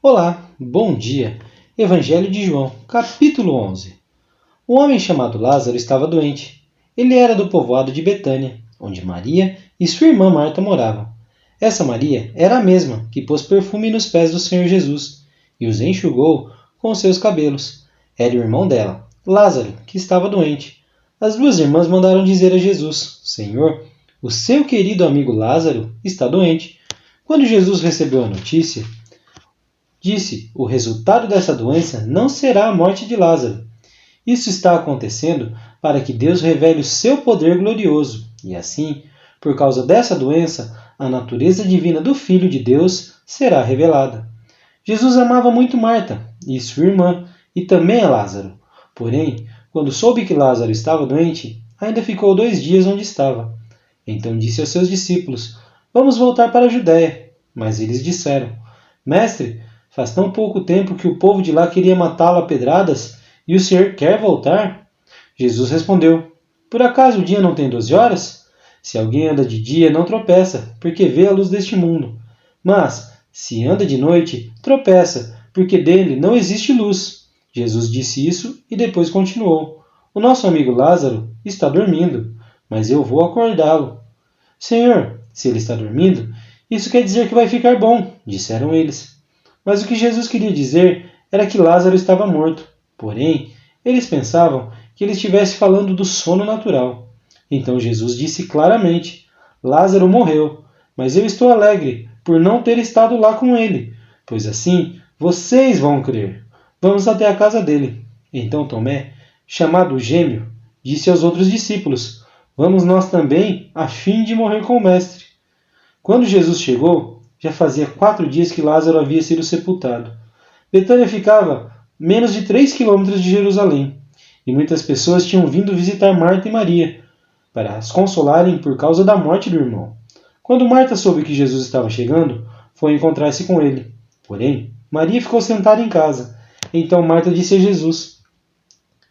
Olá, bom dia. Evangelho de João, capítulo 11. Um homem chamado Lázaro estava doente. Ele era do povoado de Betânia, onde Maria e sua irmã Marta moravam. Essa Maria era a mesma que pôs perfume nos pés do Senhor Jesus e os enxugou com os seus cabelos. Era o irmão dela, Lázaro, que estava doente. As duas irmãs mandaram dizer a Jesus: Senhor, o seu querido amigo Lázaro está doente. Quando Jesus recebeu a notícia, disse: o resultado dessa doença não será a morte de Lázaro. Isso está acontecendo para que Deus revele o seu poder glorioso, e assim, por causa dessa doença, a natureza divina do Filho de Deus será revelada. Jesus amava muito Marta e sua irmã, e também a Lázaro. Porém, quando soube que Lázaro estava doente, ainda ficou 2 dias onde estava. Então disse aos seus discípulos: Vamos voltar para a Judéia. Mas eles disseram: Mestre, faz tão pouco tempo que o povo de lá queria matá-lo a pedradas, e o Senhor quer voltar? Jesus respondeu: Por acaso o dia não tem 12 horas? Se alguém anda de dia, não tropeça, porque vê a luz deste mundo. Mas, se anda de noite, tropeça, porque dele não existe luz. Jesus disse isso e depois continuou: O nosso amigo Lázaro está dormindo, mas eu vou acordá-lo. Senhor, se ele está dormindo, isso quer dizer que vai ficar bom, disseram eles. Mas o que Jesus queria dizer era que Lázaro estava morto. Porém, eles pensavam que ele estivesse falando do sono natural. Então Jesus disse claramente: Lázaro morreu, mas eu estou alegre por não ter estado lá com ele, pois assim vocês vão crer. Vamos até a casa dele. Então Tomé, chamado Gêmeo, disse aos outros discípulos: Vamos nós também, a fim de morrer com o Mestre. Quando Jesus chegou, já fazia 4 dias que Lázaro havia sido sepultado. Betânia ficava menos de 3 quilômetros de Jerusalém, e muitas pessoas tinham vindo visitar Marta e Maria, para as consolarem por causa da morte do irmão. Quando Marta soube que Jesus estava chegando, foi encontrar-se com ele. Porém, Maria ficou sentada em casa. Então Marta disse a Jesus: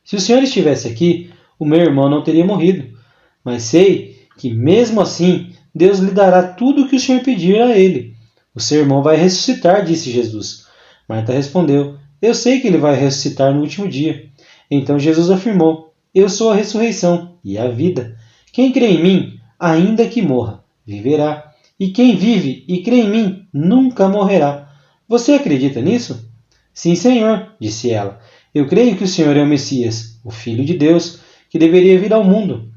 Se o Senhor estivesse aqui, o meu irmão não teria morrido. Mas sei que, mesmo assim, Deus lhe dará tudo o que o Senhor pedir a ele. O seu irmão vai ressuscitar, disse Jesus. Marta respondeu: Eu sei que ele vai ressuscitar no último dia. Então Jesus afirmou: Eu sou a ressurreição e a vida. Quem crê em mim, ainda que morra, viverá. E quem vive e crê em mim, nunca morrerá. Você acredita nisso? Sim, Senhor, disse ela. Eu creio que o Senhor é o Messias, o Filho de Deus, que deveria vir ao mundo.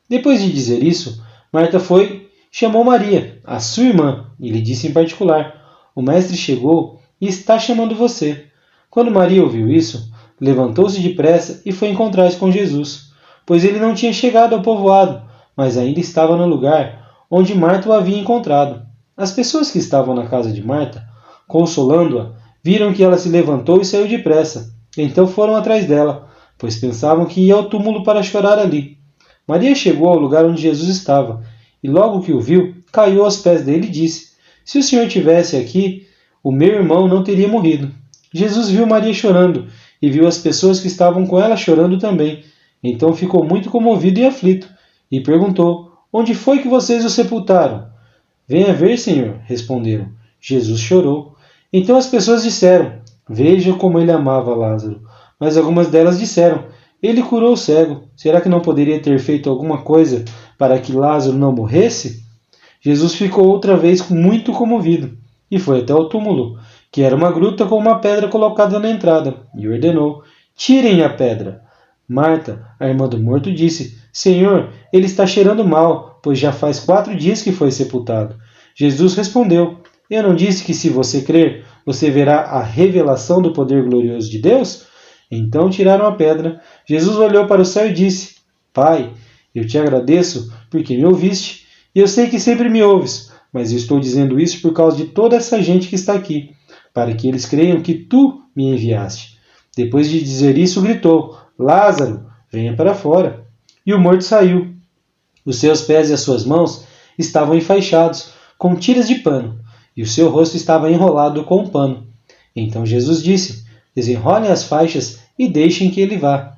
Depois de dizer isso, Marta foi, chamou Maria, a sua irmã, e lhe disse em particular: O mestre chegou e está chamando você. Quando Maria ouviu isso, levantou-se depressa e foi encontrar-se com Jesus, pois ele não tinha chegado ao povoado, mas ainda estava no lugar onde Marta o havia encontrado. As pessoas que estavam na casa de Marta, consolando-a, viram que ela se levantou e saiu depressa. Então foram atrás dela, pois pensavam que ia ao túmulo para chorar ali. Maria chegou ao lugar onde Jesus estava, e logo que o viu, caiu aos pés dele e disse: Se o Senhor tivesse aqui, o meu irmão não teria morrido. Jesus viu Maria chorando, e viu as pessoas que estavam com ela chorando também. Então ficou muito comovido e aflito, e perguntou: Onde foi que vocês o sepultaram? Venha ver, Senhor, responderam. Jesus chorou. Então as pessoas disseram: Veja como ele amava Lázaro. Mas algumas delas disseram: Ele curou o cego. Será que não poderia ter feito alguma coisa para que Lázaro não morresse? Jesus ficou outra vez muito comovido, e foi até o túmulo, que era uma gruta com uma pedra colocada na entrada, e ordenou: Tirem a pedra. Marta, a irmã do morto, disse: Senhor, ele está cheirando mal, pois já faz 4 dias que foi sepultado. Jesus respondeu: Eu não disse que, se você crer, você verá a revelação do poder glorioso de Deus? Então tiraram a pedra. Jesus olhou para o céu e disse: Pai, eu te agradeço porque me ouviste, e eu sei que sempre me ouves, mas eu estou dizendo isso por causa de toda essa gente que está aqui, para que eles creiam que tu me enviaste. Depois de dizer isso, gritou: Lázaro, venha para fora. E o morto saiu. Os seus pés e as suas mãos estavam enfaixados com tiras de pano, e o seu rosto estava enrolado com um pano. Então Jesus disse: Desenrolem as faixas e deixem que ele vá.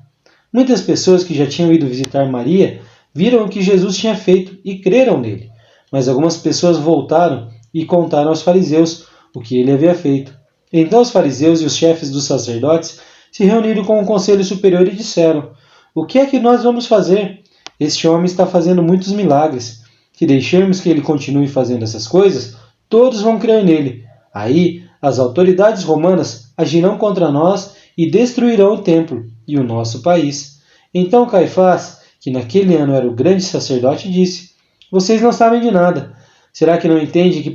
Muitas pessoas que já tinham ido visitar Maria viram o que Jesus tinha feito e creram nele. Mas algumas pessoas voltaram e contaram aos fariseus o que ele havia feito. Então os fariseus e os chefes dos sacerdotes se reuniram com o conselho superior e disseram: O que é que nós vamos fazer? Este homem está fazendo muitos milagres. Se deixarmos que ele continue fazendo essas coisas, todos vão crer nele. Aí as autoridades romanas agirão contra nós e destruirão o templo e o nosso país. Então Caifás, que naquele ano era o grande sacerdote, disse: Vocês não sabem de nada. Será que não entendem que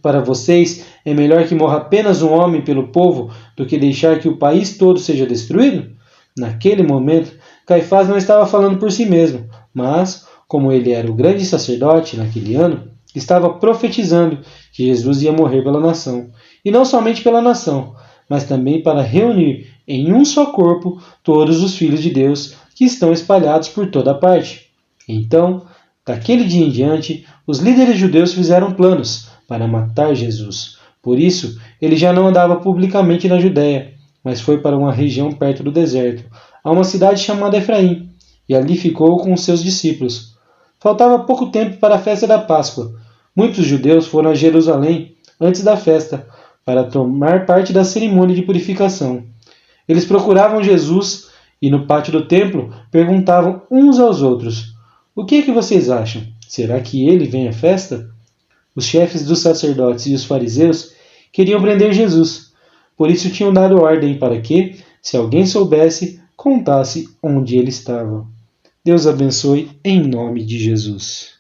para vocês é melhor que morra apenas um homem pelo povo do que deixar que o país todo seja destruído? Naquele momento, Caifás não estava falando por si mesmo, mas, como ele era o grande sacerdote naquele ano, estava profetizando que Jesus ia morrer pela nação. E não somente pela nação, mas também para reunir em um só corpo todos os filhos de Deus que estão espalhados por toda parte. Então, daquele dia em diante, os líderes judeus fizeram planos para matar Jesus. Por isso, ele já não andava publicamente na Judéia, mas foi para uma região perto do deserto, a uma cidade chamada Efraim, e ali ficou com os seus discípulos. Faltava pouco tempo para a festa da Páscoa. Muitos judeus foram a Jerusalém antes da festa, para tomar parte da cerimônia de purificação. Eles procuravam Jesus e no pátio do templo perguntavam uns aos outros: O que é que vocês acham? Será que ele vem à festa? Os chefes dos sacerdotes e os fariseus queriam prender Jesus. Por isso tinham dado ordem para que, se alguém soubesse, contasse onde ele estava. Deus abençoe em nome de Jesus.